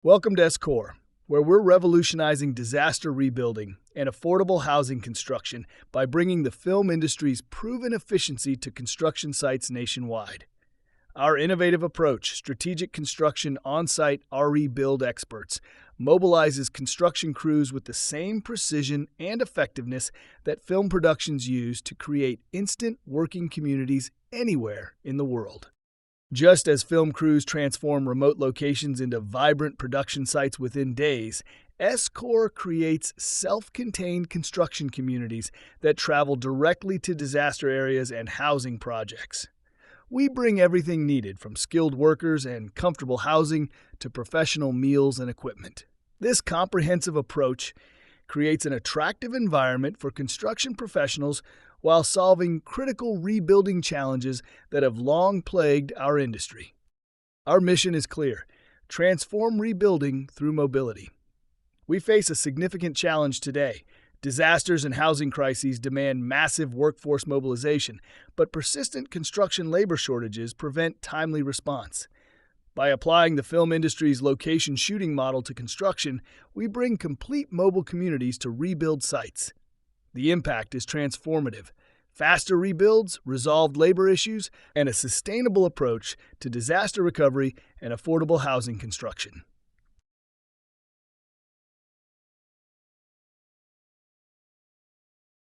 Welcome to SCORE, where we're revolutionizing disaster rebuilding and affordable housing construction by bringing the film industry's proven efficiency to construction sites nationwide. Our innovative approach, Strategic Construction Onsite Rebuild Experts, mobilizes construction crews with the same precision and effectiveness that film productions use to create instant working communities anywhere in the world. Just as film crews transform remote locations into vibrant production sites within days, SCORE creates self-contained construction communities that travel directly to disaster areas and housing projects. We bring everything needed, from skilled workers and comfortable housing to professional meals and equipment. This comprehensive approach creates an attractive environment for construction professionals while solving critical rebuilding challenges that have long plagued our industry. Our mission is clear: transform rebuilding through mobility. We face a significant challenge today. Disasters and housing crises demand massive workforce mobilization, but persistent construction labor shortages prevent timely response. By applying the film industry's location shooting model to construction, we bring complete mobile communities to rebuild sites. The impact is transformative: faster rebuilds, resolved labor issues, and a sustainable approach to disaster recovery and affordable housing construction.